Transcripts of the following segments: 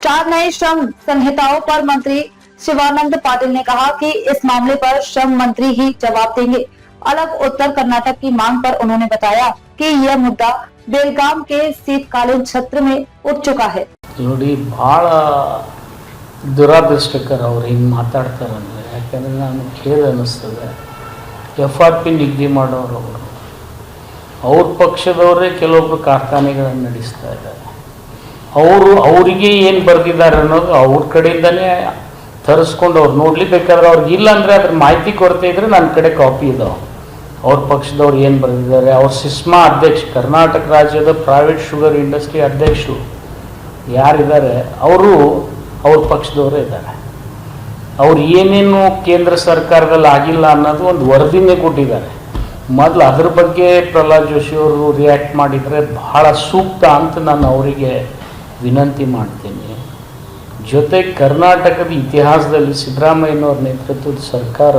4 नए श्रम संहिताओं पर मंत्री शिवानंद पाटिल ने कहा कि इस मामले पर श्रम मंत्री ही जवाब देंगे। अलग उत्तर कर्नाटक की मांग पर उन्होंने बताया कि यह मुद्दा बेलगाम के शीतकालीन सत्र में उठ चुका है। ನೋಡಿ ಭಾಳ ದುರದೃಷ್ಟಕರ ಅವ್ರು ಹಿಂಗೆ ಮಾತಾಡ್ತಾರಂದರೆ, ಯಾಕಂದರೆ ನಾನು ಖೇದ ಅನ್ನಿಸ್ತದೆ. FRP ನಿಗದಿ ಮಾಡೋರು ಅವ್ರ ಪಕ್ಷದವರೇ ಕೆಲವೊಬ್ಬರು ಕಾರ್ಖಾನೆಗಳನ್ನು ನಡೆಸ್ತಾ ಇದ್ದಾರೆ. ಅವರಿಗೆ ಏನು ಬರೆದಿದ್ದಾರೆ ಅನ್ನೋದು ಅವ್ರ ಕಡೆಯಿಂದನೇ ತರಿಸ್ಕೊಂಡು ಅವ್ರು ನೋಡಲಿ. ಬೇಕಾದ್ರೆ ಅವ್ರಿಗೆ ಇಲ್ಲ ಅಂದರೆ ಅದ್ರ ಮಾಹಿತಿ ಕೊರತೆ ಇದ್ದರೆ ನನ್ನ ಕಡೆ ಕಾಪಿ ಇದಾವೆ. ಅವ್ರ ಪಕ್ಷದವ್ರು ಏನು ಬರೆದಿದ್ದಾರೆ, ಅವ್ರ ಸಿಸ್ಮಾ ಅಧ್ಯಕ್ಷ, ಕರ್ನಾಟಕ ರಾಜ್ಯದ ಪ್ರೈವೇಟ್ ಶುಗರ್ ಇಂಡಸ್ಟ್ರಿ ಅಧ್ಯಕ್ಷರು ಯಾರಿದ್ದಾರೆ ಅವರು ಅವ್ರ ಪಕ್ಷದವರೇ ಇದ್ದಾರೆ. ಅವ್ರು ಏನೇನು ಕೇಂದ್ರ ಸರ್ಕಾರದಲ್ಲಿ ಆಗಿಲ್ಲ ಅನ್ನೋದು ಒಂದು ವರದಿನೇ ಕೊಟ್ಟಿದ್ದಾರೆ. ಮೊದಲು ಅದ್ರ ಬಗ್ಗೆ ಪ್ರಹ್ಲಾದ್ ಜೋಶಿ ಅವರು ರಿಯಾಕ್ಟ್ ಮಾಡಿದರೆ ಬಹಳ ಸೂಕ್ತ ಅಂತ ನಾನು ಅವರಿಗೆ ವಿನಂತಿ ಮಾಡ್ತೀನಿ. ಜೊತೆಗೆ ಕರ್ನಾಟಕದ ಇತಿಹಾಸದಲ್ಲಿ ಸಿದ್ದರಾಮಯ್ಯನವ್ರ ನೇತೃತ್ವದ ಸರ್ಕಾರ,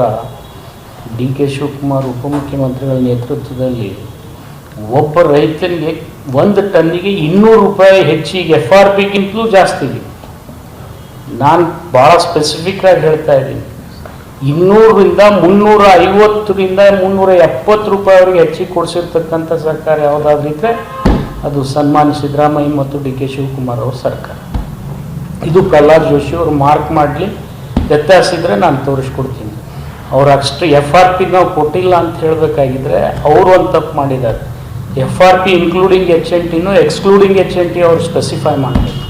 DK ಶಿವಕುಮಾರ್ ಉಪಮುಖ್ಯಮಂತ್ರಿಗಳ ನೇತೃತ್ವದಲ್ಲಿ ಒಬ್ಬ ರೈತನಿಗೆ 1 ಟನ್ನಿಗೆ 200 ರೂಪಾಯಿ ಹೆಚ್ಚಿಗೆ FRPಗಿಂತಲೂ ಜಾಸ್ತಿಗೆ, ನಾನು ಭಾಳ ಸ್ಪೆಸಿಫಿಕ್ಕಾಗಿ ಹೇಳ್ತಾ ಇದ್ದೀನಿ, 200ರಿಂದ 350ರಿಂದ 370 ರೂಪಾಯಿವರೆಗೆ ಹೆಚ್ಚಿಗೆ ಕೊಡಿಸಿರ್ತಕ್ಕಂಥ ಸರ್ಕಾರ ಯಾವುದಾದ್ರೂ ಇದ್ದರೆ ಅದು ಸನ್ಮಾನ್ಯ ಸಿದ್ದರಾಮಯ್ಯ ಮತ್ತು DK ಶಿವಕುಮಾರ್ ಅವ್ರ ಸರ್ಕಾರ. ಇದು ಪ್ರಹ್ಲಾದ್ ಜೋಶಿ ಅವರು ಮಾರ್ಕ್ ಮಾಡಲಿ, ವ್ಯತ್ಯಾಸಿದ್ರೆ ನಾನು ತೋರಿಸ್ಕೊಡ್ತೀನಿ. ಅವ್ರು ಅಷ್ಟು FRP ನಾವು ಕೊಟ್ಟಿಲ್ಲ ಅಂತ ಹೇಳಬೇಕಾಗಿದ್ರೆ ಅವರು ಒಂದು ತಪ್ಪು ಮಾಡಿದ್ದಾರೆ. FRP ಇನ್ಕ್ಲೂಡಿಂಗ್ HNTನೂ ಎಕ್ಸ್ಕ್ಲೂಡಿಂಗ್ HNT ಅವ್ರು ಸ್ಪೆಸಿಫೈ ಮಾಡಬೇಕು.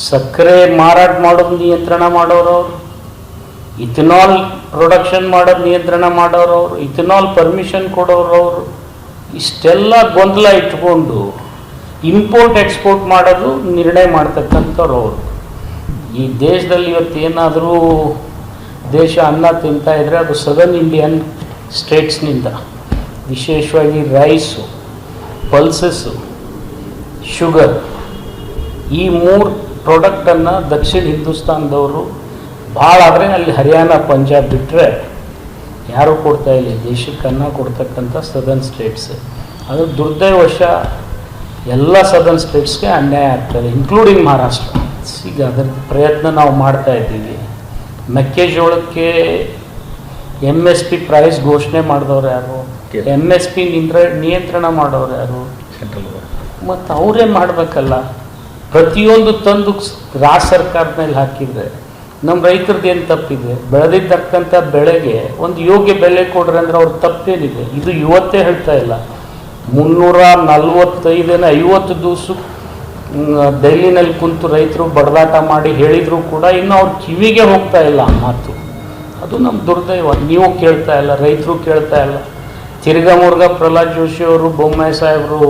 ಸಕ್ಕರೆ ಮಾರಾಟ ಮಾಡೋದು ನಿಯಂತ್ರಣ ಮಾಡೋರವ್ರು, ಇಥನಾಲ್ ಪ್ರೊಡಕ್ಷನ್ ಮಾಡೋದು ನಿಯಂತ್ರಣ ಮಾಡೋರವ್ರು, ಇಥನಾಲ್ ಪರ್ಮಿಷನ್ ಕೊಡೋರವ್ರು, ಇಷ್ಟೆಲ್ಲ ಗೊಂದಲ ಇಟ್ಕೊಂಡು ಇಂಪೋರ್ಟ್ ಎಕ್ಸ್ಪೋರ್ಟ್ ಮಾಡೋದು ನಿರ್ಣಯ ಮಾಡ್ತಕ್ಕಂಥವ್ರು ಅವರು. ಈ ದೇಶದಲ್ಲಿ ಇವತ್ತೇನಾದರೂ ದೇಶ ಅನ್ನ ತಿಂತಾ ಇದ್ದರೆ ಅದು ಸದರ್ನ್ ಇಂಡಿಯನ್ ಸ್ಟೇಟ್ಸ್ನಿಂದ, ವಿಶೇಷವಾಗಿ ರೈಸು, ಪಲ್ಸಸ್ಸು, ಶುಗರ್, ಈ 3 ಪ್ರಾಡಕ್ಟನ್ನು ದಕ್ಷಿಣ ಹಿಂದೂಸ್ತಾನದವರು ಭಾಳ ಆದರೆ ಅಲ್ಲಿ ಹರಿಯಾಣ, ಪಂಜಾಬ್ ಬಿಟ್ಟರೆ ಯಾರೂ ಕೊಡ್ತಾ ಇಲ್ಲ. ದೇಶಕ್ಕೆ ಅನ್ನ ಕೊಡ್ತಕ್ಕಂಥ ಸದರ್ನ್ ಸ್ಟೇಟ್ಸ್. ಅದು ದುರ್ದೈವಶ ಎಲ್ಲ ಸದರ್ನ್ ಸ್ಟೇಟ್ಸ್ಗೆ ಅನ್ಯಾಯ ಆಗ್ತದೆ, ಇನ್ಕ್ಲೂಡಿಂಗ್ ಮಹಾರಾಷ್ಟ್ರ. ಈಗ ಅದರ ಪ್ರಯತ್ನ ನಾವು ಮಾಡ್ತಾ ಇದ್ದೀವಿ. ಮೆಕ್ಕೆಜೋಳಕ್ಕೆ MSP ಪ್ರೈಸ್ ಘೋಷಣೆ ಮಾಡಿದವ್ರು ಯಾರು, MSP ನಿಯಂತ್ರಣ ಮಾಡೋರು ಯಾರು, ಮತ್ತು ಅವರೇ ಮಾಡಬೇಕಲ್ಲ. ಪ್ರತಿಯೊಂದು ತಂದು ರಾಜ್ಯ ಸರ್ಕಾರದ ಮೇಲೆ ಹಾಕಿದರೆ ನಮ್ಮ ರೈತರದ್ದು ಏನು ತಪ್ಪಿದೆ? ಬೆಳೆದಿದ್ದಕ್ಕಂಥ ಬೆಳೆಗೆ ಒಂದು ಯೋಗ್ಯ ಬೆಲೆ ಕೊಡ್ರಿ ಅಂದರೆ ಅವ್ರ ತಪ್ಪೇನಿದೆ? ಇದು ಇವತ್ತೇ ಹೇಳ್ತಾ ಇಲ್ಲ, 345-50 ದಿವಸ ದೆಹಲಿನಲ್ಲಿ ಕುಂತು ರೈತರು ಬಡದಾಟ ಮಾಡಿ ಹೇಳಿದರೂ ಕೂಡ ಇನ್ನು ಅವ್ರ ಕಿವಿಗೆ ಹೋಗ್ತಾ ಇಲ್ಲ ಆ ಮಾತು. ಅದು ನಮ್ಮ ದುರ್ದೈವ. ನೀವು ಕೇಳ್ತಾ ಇಲ್ಲ, ರೈತರು ಕೇಳ್ತಾ ಇಲ್ಲ. ತಿರ್ಗಾ ಮುರ್ಗ ಪ್ರಹ್ಲಾದ್ ಜೋಶಿ ಅವರು, ಬೊಮ್ಮಾಯಿ ಸಾಹೇಬರು